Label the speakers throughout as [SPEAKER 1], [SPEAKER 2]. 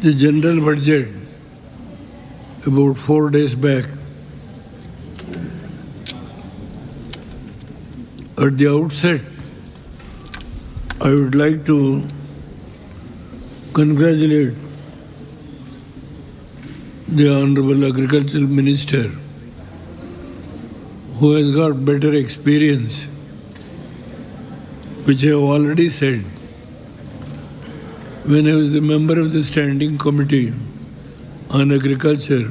[SPEAKER 1] The general budget about 4 days back. At the outset, I would like to congratulate the Honorable Agricultural Minister, who has got better experience, which I have already said. When I was the member of the Standing Committee on Agriculture,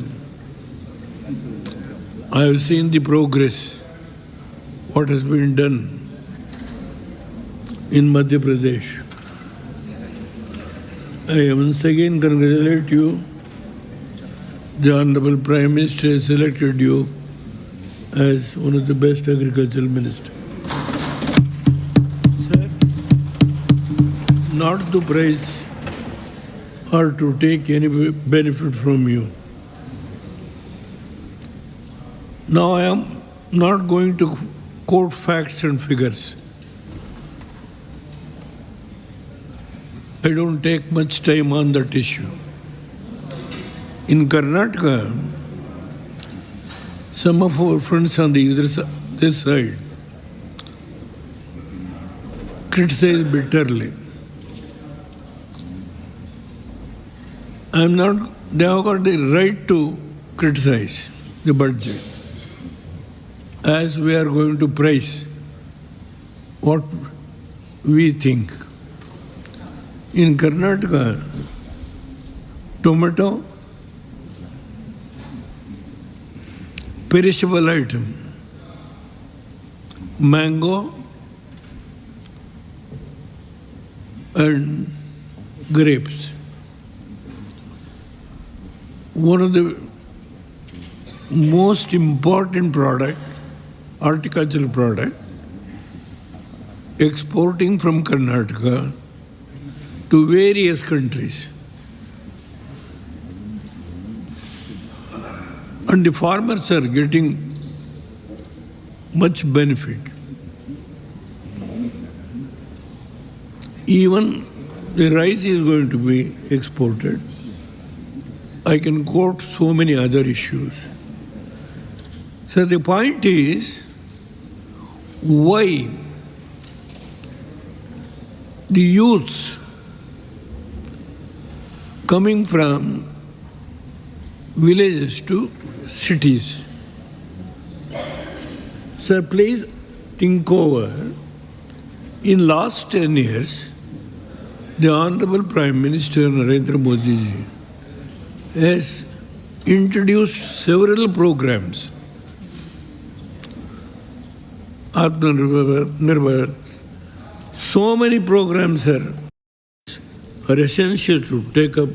[SPEAKER 1] I have seen the progress, what has been done in Madhya Pradesh. I once again congratulate you. The Honorable Prime Minister has selected you as one of the best agricultural ministers. Sir, not to praise or to take any benefit from you. Now I am not going to quote facts and figures. I don't take much time on that issue. In Karnataka, some of our friends on this side criticize bitterly. They have got the right to criticize the budget, as we are going to praise what we think. In Karnataka, tomato, perishable item, mango, and grapes. One of the most important horticultural product, exporting from Karnataka to various countries. And the farmers are getting much benefit. Even the rice is going to be exported. I can quote so many other issues. So the point is, why the youths coming from villages to cities? Sir, please think over. In last 10 years, the Honorable Prime Minister Narendra Modi ji has introduced several programs. Atmanirbhar. So many programs are essential to take up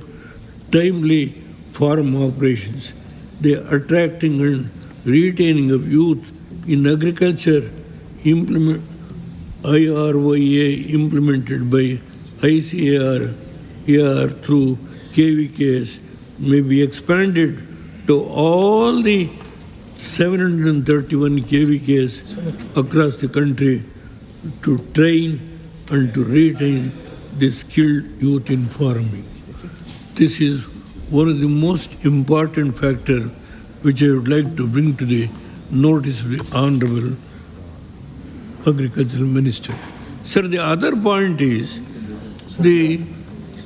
[SPEAKER 1] timely farm operations. The attracting and retaining of youth in agriculture, IRYA implemented by ICAR through KVKs may be expanded to all the 731 KVKs across the country to train and to retain the skilled youth in farming. This is one of the most important factors which I would like to bring to the notice of the Honorable Agricultural Minister. Sir, the other point is,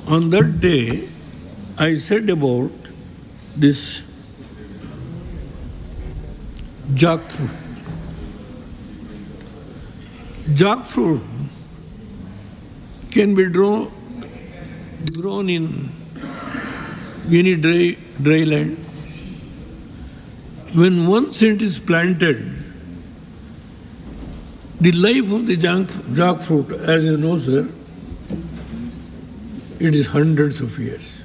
[SPEAKER 1] on that day, I said about this jackfruit. Jackfruit can be grown in any dry land. When once it is planted, the life of the jackfruit, as you know, sir, it is hundreds of years.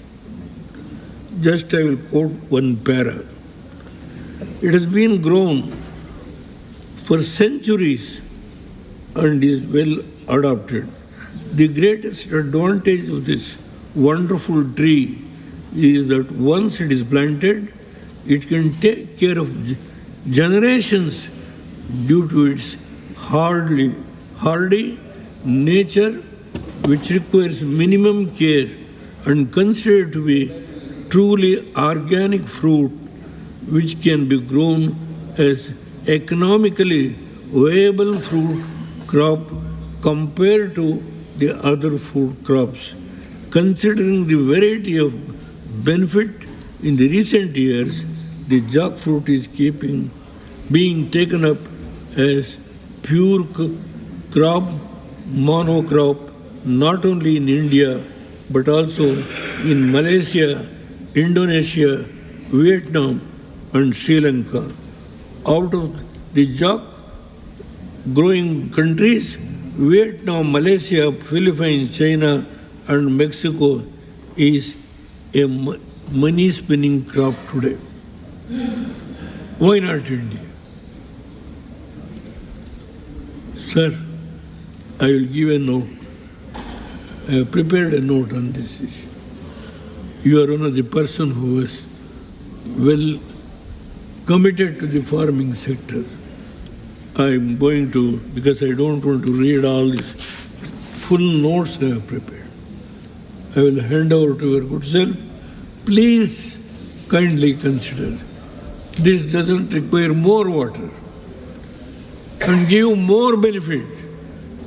[SPEAKER 1] Just I will quote one para. It has been grown for centuries and is well adopted. The greatest advantage of this wonderful tree is that once it is planted, it can take care of generations due to its hardy nature, which requires minimum care and considered to be truly organic fruit which can be grown as economically viable fruit crop compared to the other food crops. Considering the variety of benefit in the recent years, the jackfruit is being taken up as pure crop, monocrop, not only in India but also in Malaysia, Indonesia, Vietnam, and Sri Lanka. Out of the jack growing countries, Vietnam, Malaysia, Philippines, China, and Mexico is a money spinning crop today. Why not India? Sir, I will give a note. I have prepared a note on this issue. You are one of the person who is well committed to the farming sector. I am going to, because I don't want to read all these full notes I have prepared. I will hand over to your good self. Please kindly consider. This doesn't require more water and give more benefit.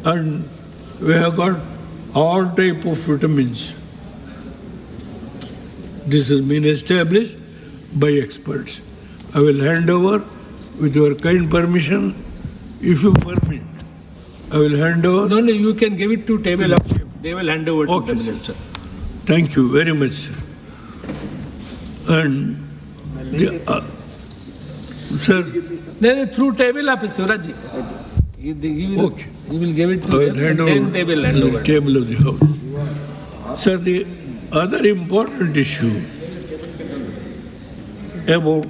[SPEAKER 1] And we have got all type of vitamins. This has been established by experts. I will hand over with your kind permission. If you permit, I will hand over.
[SPEAKER 2] No, you can give it to table up. They will hand over to the minister.
[SPEAKER 1] Thank you very much, sir. And sir,
[SPEAKER 2] No, through table up, Suraj. He will,
[SPEAKER 1] okay.
[SPEAKER 2] He will give it to
[SPEAKER 1] I will
[SPEAKER 2] them
[SPEAKER 1] hand
[SPEAKER 2] and
[SPEAKER 1] over
[SPEAKER 2] then they will hand
[SPEAKER 1] to
[SPEAKER 2] over.
[SPEAKER 1] the table of the House. Sir, the other important issue about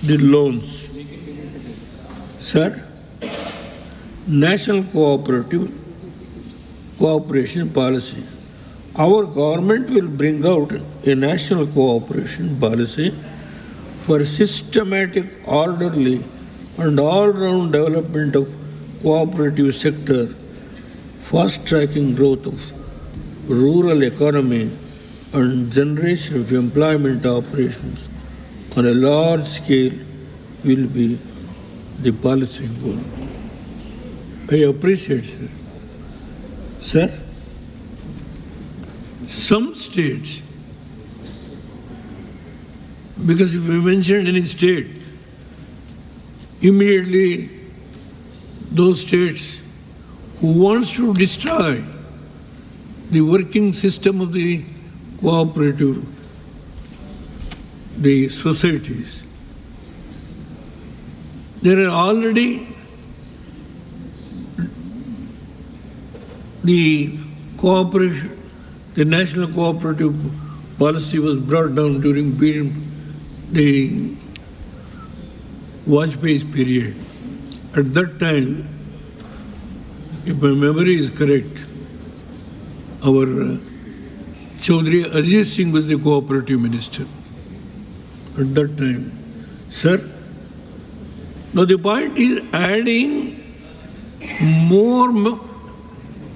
[SPEAKER 1] the loans. Sir, national cooperation policy. Our government will bring out a national cooperation policy for systematic, orderly, and all-round development of cooperative sector, fast-tracking growth of rural economy, and generation of employment operations on a large scale will be the policy goal. I appreciate, sir. Sir, some states, because if you mentioned any state, immediately those states who wants to destroy the working system of the cooperative, the societies, there are already the cooperation, the national cooperative policy was brought down during the Vajpayee's period. At that time, if my memory is correct, our Chaudhry Ajit Singh was the cooperative minister at that time. Sir, now the point is adding more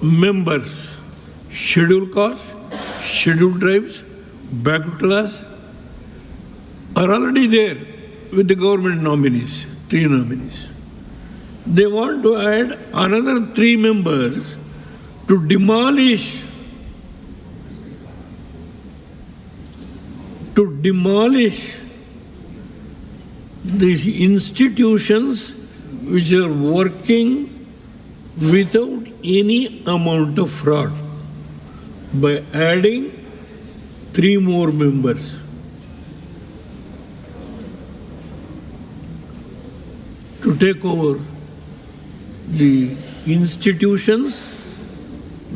[SPEAKER 1] members, scheduled castes, scheduled tribes, backward class are already there with the government nominees, 3 nominees. They want to add another 3 members to demolish these institutions which are working without any amount of fraud by adding 3 more members. To take over the institutions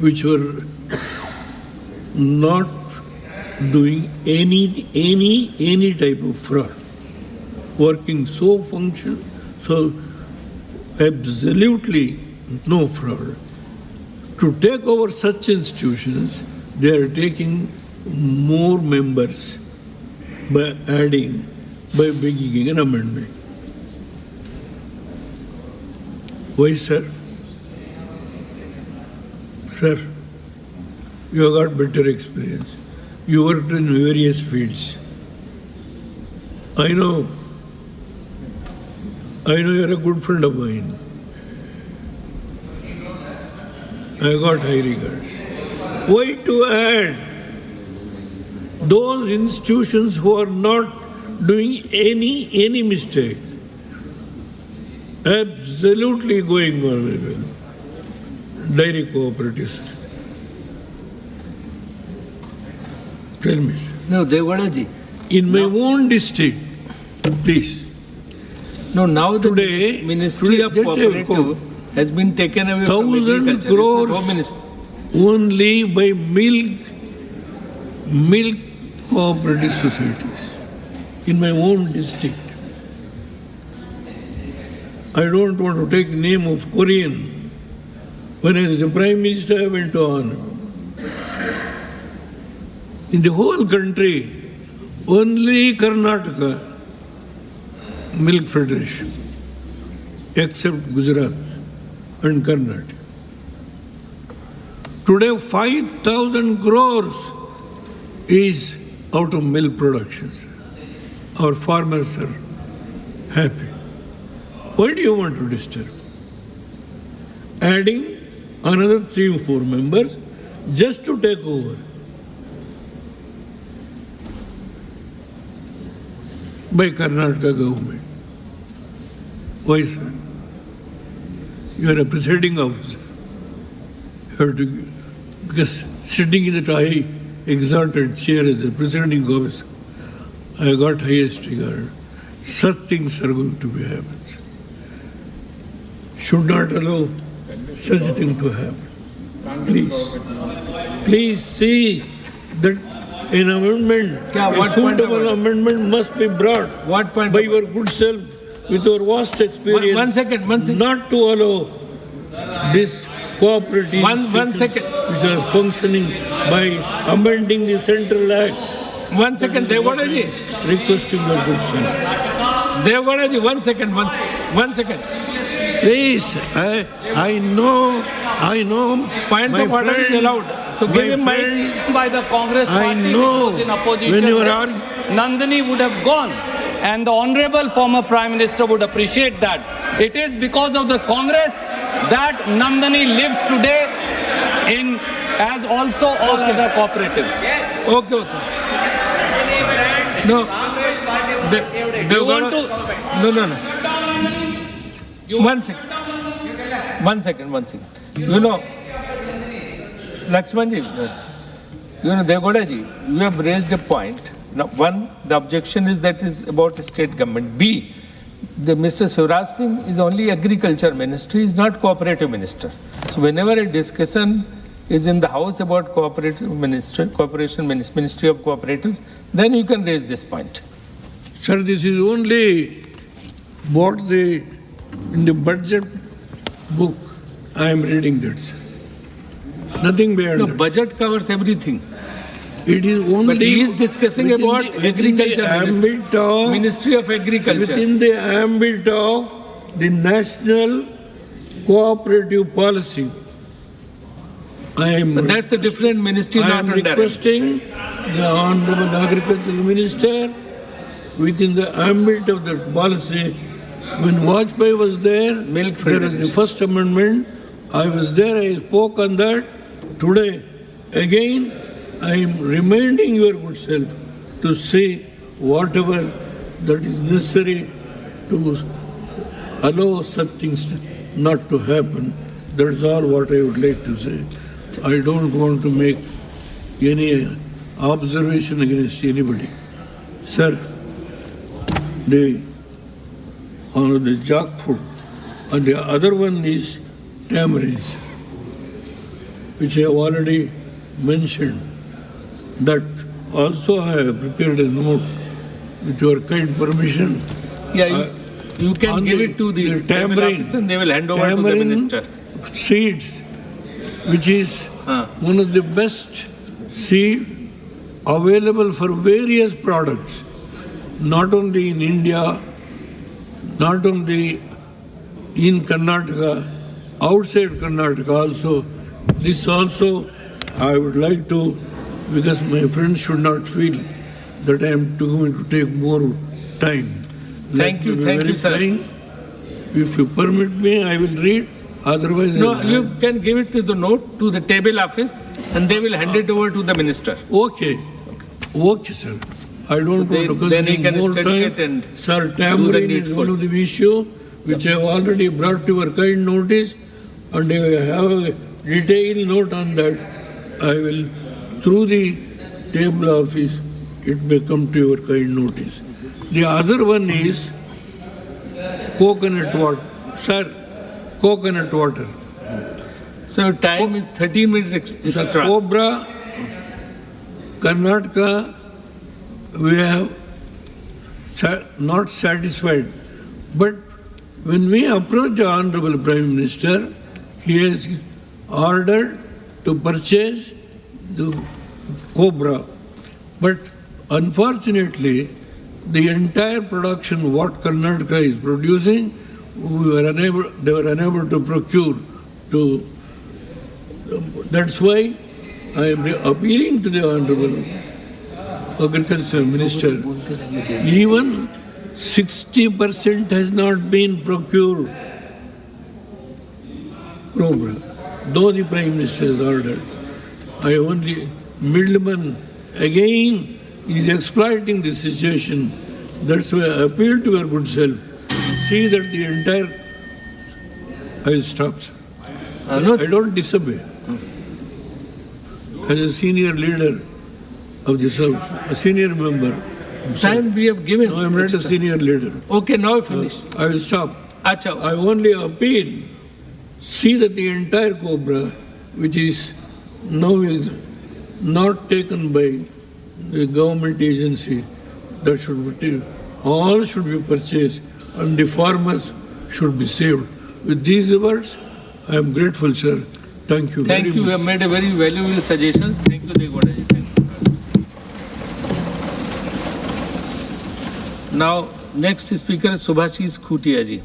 [SPEAKER 1] which were not doing any type of fraud, working so absolutely no fraud. To take over such institutions, they are taking more members by bringing an amendment. Why, sir? Sir, You have got better experience. You worked in various fields. I know you're a good friend of mine. I got high regards. Why to add those institutions who are not doing any mistake? Absolutely going on with dairy cooperatives. Tell me, sir.
[SPEAKER 2] No, Devgowdaji.
[SPEAKER 1] In my own district, please.
[SPEAKER 2] No, now the
[SPEAKER 1] Today-
[SPEAKER 2] Ministry of
[SPEAKER 1] just I will
[SPEAKER 2] Cooperative has been taken away from
[SPEAKER 1] 1,000
[SPEAKER 2] agriculture. It's with
[SPEAKER 1] crores
[SPEAKER 2] Home Ministry.
[SPEAKER 1] only by milk cooperative societies in my own district. I don't want to take the name of Korean. When I was the Prime Minister, I went on. In the whole country, only Karnataka Milk Federation, except Gujarat and Karnataka. Today, 5,000 crores is out of milk production, sir. Our farmers are happy. Why do you want to disturb? Adding another 3 or 4 members just to take over. By Karnataka government. Why, sir? You are a presiding officer. You have to, because sitting in that high exalted chair as a presiding officer, I got highest regard. Such things are going to be happening. Should not allow such a thing to happen. Please see that an amendment,
[SPEAKER 2] Yeah,
[SPEAKER 1] a
[SPEAKER 2] what point
[SPEAKER 1] suitable
[SPEAKER 2] about it?
[SPEAKER 1] amendment must be brought
[SPEAKER 2] What point
[SPEAKER 1] by
[SPEAKER 2] about
[SPEAKER 1] your good self with your vast experience.
[SPEAKER 2] One second.
[SPEAKER 1] Not to allow this cooperative
[SPEAKER 2] One
[SPEAKER 1] institutions
[SPEAKER 2] second.
[SPEAKER 1] which are functioning by amending the Central Act.
[SPEAKER 2] 1 second, Devgowdaji.
[SPEAKER 1] Requesting your good self.
[SPEAKER 2] Devgowdaji, 1 second. 1 second.
[SPEAKER 1] Please, I know.
[SPEAKER 2] Point
[SPEAKER 1] my
[SPEAKER 2] of order is
[SPEAKER 1] friend-
[SPEAKER 2] allowed. So give him
[SPEAKER 1] my
[SPEAKER 2] mic.
[SPEAKER 1] friend,
[SPEAKER 3] By the Congress
[SPEAKER 1] I
[SPEAKER 3] party
[SPEAKER 1] know
[SPEAKER 3] which was in opposition,
[SPEAKER 1] when you are
[SPEAKER 3] then
[SPEAKER 1] arguing.
[SPEAKER 3] Nandini would have gone, and the honorable former Prime Minister would appreciate that. It is because of the Congress that Nandini lives today in as also all other cooperatives.
[SPEAKER 2] Okay. No.
[SPEAKER 3] You want to?
[SPEAKER 2] No. 1 second. 1 second. You know, Lakshmanji, Devgowdaji, you have raised a point. Now, one, the objection is that is about the state government. B, Mr. Shivraj Singh is only agriculture ministry, is not cooperative minister. So whenever a discussion is in the House about cooperative ministry, Ministry of Cooperatives, then you can raise this point.
[SPEAKER 1] Sir, this is only what in the budget book I am reading that, sir. Nothing beyond
[SPEAKER 2] The
[SPEAKER 1] that.
[SPEAKER 2] budget covers everything.
[SPEAKER 1] It is only.
[SPEAKER 2] But he is discussing
[SPEAKER 1] within
[SPEAKER 2] about
[SPEAKER 1] within the
[SPEAKER 2] agriculture
[SPEAKER 1] ambit of,
[SPEAKER 2] Ministry of Agriculture.
[SPEAKER 1] within the ambit of the national cooperative policy.
[SPEAKER 2] But that's a different ministry,
[SPEAKER 1] I
[SPEAKER 2] not
[SPEAKER 1] am
[SPEAKER 2] under it.
[SPEAKER 1] requesting the Honorable Agricultural Minister within the ambit of that policy. When Vajpayee was there,
[SPEAKER 2] Milk
[SPEAKER 1] there was the first amendment. I was there, I spoke on that. Today, again, I am reminding your good self to say whatever that is necessary to allow such things not to happen. That's all what I would like to say. I don't want to make any observation against anybody. Sir, the jackfruit, and the other one is tamarinds, which I have already mentioned. That also I have prepared a note with your kind permission.
[SPEAKER 2] Yeah, you can
[SPEAKER 1] on
[SPEAKER 2] give it to the
[SPEAKER 1] tamarind,
[SPEAKER 2] office and they will hand over to the
[SPEAKER 1] tamarind
[SPEAKER 2] minister.
[SPEAKER 1] seeds, which is one of the best seed available for various products, not only in India, not only in Karnataka, outside Karnataka also. This also I would like to, because my friends should not feel that I am going to take more time.
[SPEAKER 2] Thank you, sir.
[SPEAKER 1] If you permit me, I will read. Otherwise,
[SPEAKER 2] No, you can give it to the note to the table office, and they will hand it over to the minister.
[SPEAKER 1] Okay. Okay, sir. I don't want to
[SPEAKER 2] then he
[SPEAKER 1] consume
[SPEAKER 2] can
[SPEAKER 1] more
[SPEAKER 2] study
[SPEAKER 1] time.
[SPEAKER 2] it and
[SPEAKER 1] Sir,
[SPEAKER 2] do the
[SPEAKER 1] tampering is
[SPEAKER 2] needful.
[SPEAKER 1] one of the issue which I have already brought to your kind notice, and if I have a detailed note on that, I will, through the table office, it may come to your kind notice. The other one is coconut water. Sir, coconut water.
[SPEAKER 2] So time is 13 minutes
[SPEAKER 1] Sir,
[SPEAKER 2] extra.
[SPEAKER 1] Cobra, Karnataka, we have not satisfied. But when we approach the Honorable Prime Minister, he has ordered to purchase the Cobra. But unfortunately, the entire production what Karnataka is producing, they were unable to procure. That's why I am appealing to the Honorable Agriculture Minister. Even 60% has not been procured. Cobra, though the Prime Minister has ordered. I only, middleman again is exploiting the situation. That's why I appeal to your good self. See that the entire, I will stop, sir.
[SPEAKER 2] No,
[SPEAKER 1] I don't disobey. As a senior leader of this house, a senior member,
[SPEAKER 2] time we have given.
[SPEAKER 1] no, I am not a
[SPEAKER 2] extra.
[SPEAKER 1] senior leader.
[SPEAKER 2] Okay, now finish.
[SPEAKER 1] I will stop.
[SPEAKER 2] Acha.
[SPEAKER 1] I only appeal, see that the entire Cobra, which is now is not taken by the government agency, that should be, all should be purchased and the farmers should be saved. With these words, I am grateful, sir. Thank you
[SPEAKER 2] Thank
[SPEAKER 1] very
[SPEAKER 2] you. You
[SPEAKER 1] much.
[SPEAKER 2] have made a very valuable suggestions. Thank you, Degodaji. Thanks. Now, next speaker is Subhashis Khutiya ji.